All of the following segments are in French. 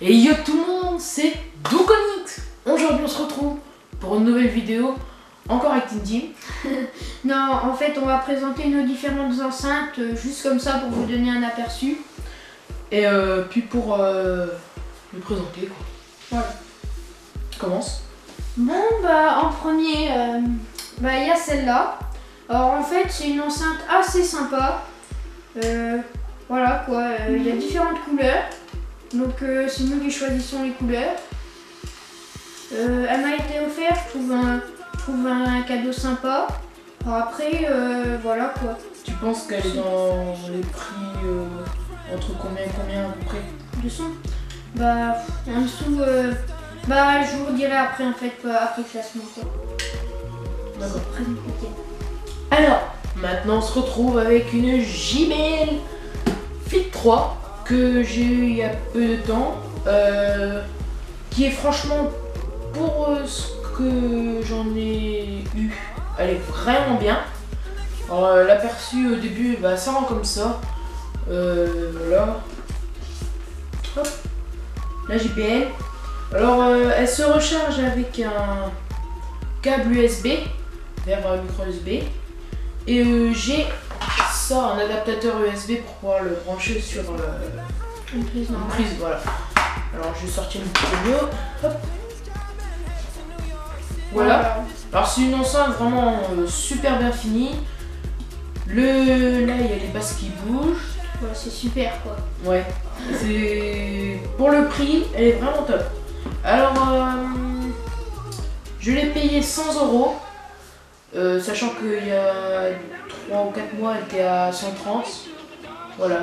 Et yo tout le monde, c'est Doukonix. Aujourd'hui on se retrouve pour une nouvelle vidéo, encore avec Tindy. Non, en fait on va présenter nos différentes enceintes, juste comme ça pour vous donner un aperçu. Et puis pour les présenter quoi. Voilà. Commence. Bon bah en premier, il y a celle-là. Alors en fait c'est une enceinte assez sympa. Voilà quoi, il y a différentes couleurs. Donc c'est nous qui choisissons les couleurs. Elle m'a été offerte, je trouve un cadeau sympa. Alors après, voilà quoi. Tu penses qu'elle est dans les prix entre combien et combien à peu près? 200. Bah en dessous, je vous redirai après en fait, après le classement quoi. D'accord. C'est très compliqué. Alors, maintenant on se retrouve avec une JBL Fit 3 que j'ai eu il y a peu de temps, qui est franchement pour ce que j'en ai eu, elle est vraiment bien. Alors l'aperçu au début, ça rend comme ça. Voilà. Hop. La JBL. Alors elle se recharge avec un câble USB vers micro USB. Et j'ai ça, un adaptateur USB pour pouvoir le brancher sur Une prise. Voilà. Alors je vais sortir une petite vidéo. Hop. Voilà. Alors c'est une enceinte vraiment super bien finie. Là il y a les basses qui bougent. Ouais, c'est super quoi. Ouais. C'est pour le prix, elle est vraiment top. Alors je l'ai payé 100 €. Sachant qu'il y a 3 ou 4 mois elle était à 130. Voilà,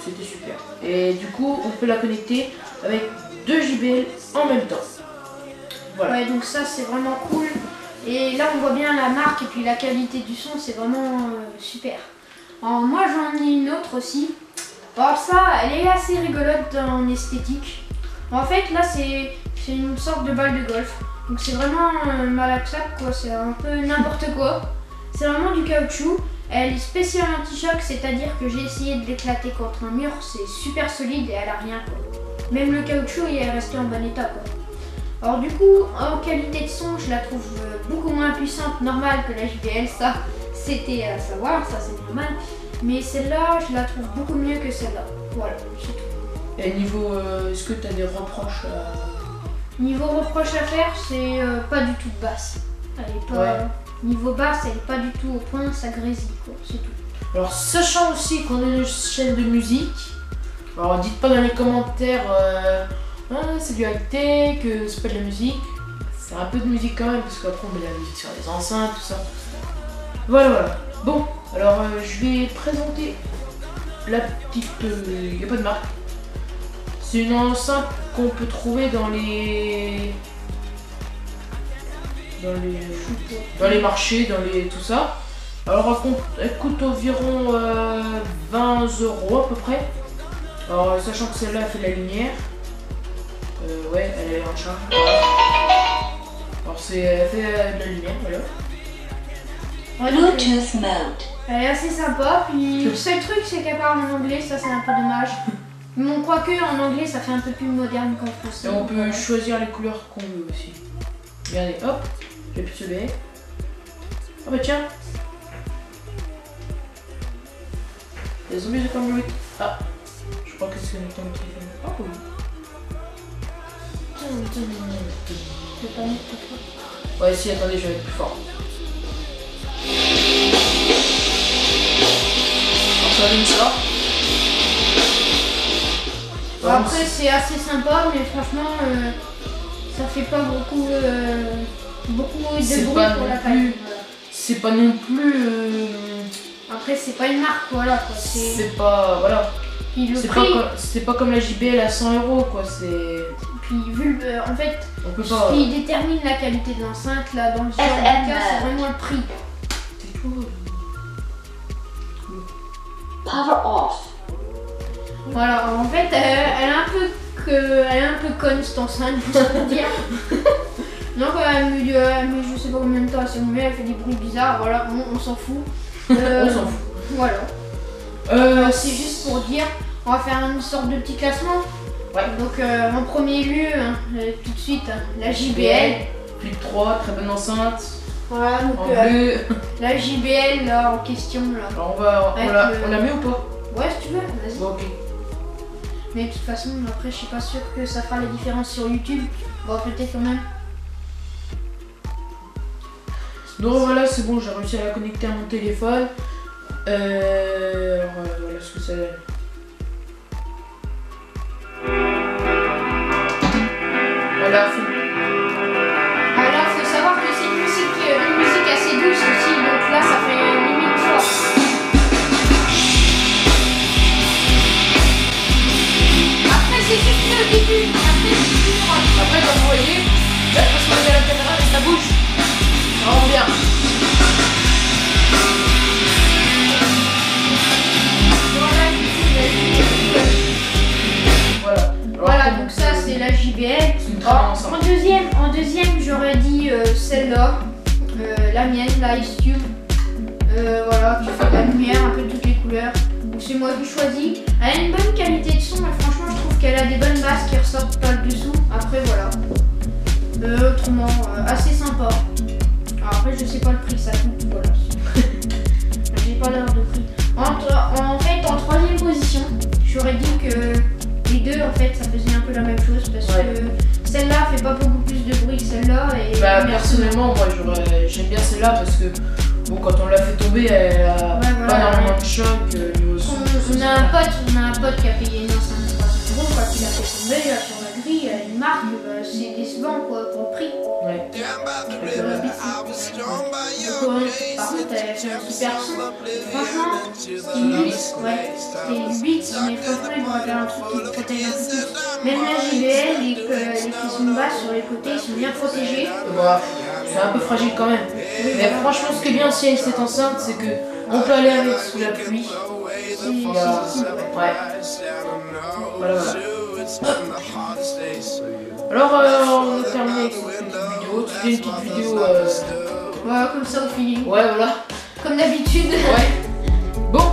c'était super. Et du coup on peut la connecter avec 2 JBL en même temps. Voilà. Ouais, donc ça c'est vraiment cool. Et là on voit bien la marque et puis la qualité du son, c'est vraiment super. Alors moi j'en ai une autre aussi. Alors ça, elle est assez rigolote en esthétique. En fait là c'est une sorte de balle de golf. Donc c'est vraiment malaxable quoi, c'est un peu n'importe quoi. C'est vraiment du caoutchouc. Elle est spéciale anti-choc, c'est-à-dire que j'ai essayé de l'éclater contre un mur, c'est super solide et elle a rien quoi. Même le caoutchouc il est resté en bon état quoi. Alors du coup, en qualité de son, je la trouve beaucoup moins puissante, normale que la JBL, ça c'était à savoir, ça c'est normal. Mais celle-là, je la trouve beaucoup mieux que celle-là. Voilà, c'est tout. Et niveau, est-ce que tu as des reproches Niveau reproche à faire, c'est pas du tout basse. Elle est pas... Ouais. Niveau basse, elle est pas du tout au point, ça grésille quoi, c'est tout. Alors sachant aussi qu'on est une chaîne de musique, alors dites pas dans les commentaires c'est du high-tech, c'est pas de la musique. C'est un peu de musique quand même, parce qu'après on met la musique sur les enceintes, tout ça. Voilà. Bon, alors je vais présenter la petite... Il n'y a pas de marque. C'est une enceinte qu'on peut trouver dans les marchés, tout ça. Alors elle coûte environ 20 € à peu près. Alors sachant que celle-là fait de la lumière. Ouais, elle est en charge. Alors elle fait de la lumière, voilà. Bluetooth mode. Elle est assez sympa, puis le seul truc c'est qu'elle parle en anglais, ça c'est un peu dommage. Bon, quoique en anglais ça fait un peu plus moderne qu'en français. Et on peut choisir les couleurs qu'on veut aussi. Regardez, hop, j'appuie sur B. Oh bah tiens. Les zombies de comme Ah, je crois que c'est notre téléphone. Oh oui. Je vais pas mettre plus fort. Ouais, si, attendez, je vais être plus fort. Alors ça allume ça. Bon, après c'est assez sympa, mais franchement ça fait pas beaucoup de bruit pour la taille. C'est pas non plus... Après c'est pas une marque, voilà quoi. C'est pas... Voilà. Puis le prix... C'est pas comme la JBL à 100 € quoi, c'est... Puis vu le... En fait, on peut ce pas... qui détermine la qualité de l'enceinte, là, dans le genre de cas, c'est vraiment le prix. C'est tout. Power off. Voilà, en fait, elle est un peu conne cette enceinte, juste pour dire. Non, quand elle met je sais pas combien de temps à s'allumer, elle fait des bruits bizarres, voilà, on s'en fout. On s'en fout. Voilà. C'est juste pour dire, on va faire une sorte de petit classement. Ouais. Donc en premier lieu, tout de suite, la JBL. Flip 3, très bonne enceinte. Voilà, donc En bleu. la JBL là en question là. Alors on la met ou pas? Ouais, si tu veux, vas-y. Bon, ok. Mais de toute façon, après, je suis pas sûre que ça fera la différence sur YouTube. Bon, peut-être quand même. Donc voilà, c'est bon, j'ai réussi à la connecter à mon téléphone. Alors voilà ce que ça donne. Voilà, Alors, faut savoir que c'est une musique assez douce aussi, donc là, ça fait limite fort. Après, c'est juste le début. après comme vous voyez, là je passe à la caméra et ça bouge. Ça rend bien. Voilà, donc ça c'est la JBL. En deuxième, j'aurais dit celle-là, la mienne, la Ice Cube. Voilà, qui fait de la lumière, un peu de toutes les couleurs. Donc c'est moi qui choisis. Elle a une bonne qualité de son, mais franchement je trouve qu'elle a des bonnes basses qui ressortent pas le dessous. Après voilà. Autrement, assez sympa. Alors après je sais pas le prix, ça coûte, voilà. J'ai pas l'heure de prix. En fait, en troisième position, j'aurais dit que les deux en fait ça faisait un peu la même chose parce que celle-là fait pas beaucoup plus de bruit que celle-là et personnellement moi j'aime bien celle-là parce que bon quand on l'a fait tomber elle a pas énormément de choc niveau son. On a un pote qui a payé une enceinte 300 € quand il a fait tomber là, sur la grille, une marque, c'est décevant quoi pour le prix. Ouais. Par contre elle fait un super son. Franchement, c'est une Beats, c'est une Beats, mais franchement il devrait faire un truc qui protège un peu plus. Même la JBL, les caissons de basse sur les côtés, ils sont bien protégés. Bon, c'est un peu fragile quand même. Mais franchement ce qui est bien aussi avec cette enceinte c'est que on peut aller avec sous la pluie. Ouais. Voilà. Alors on va terminer avec cette petite vidéo. C'était une petite vidéo. Voilà, comme ça au feeling. Ouais voilà. Comme d'habitude. Ouais. Bon,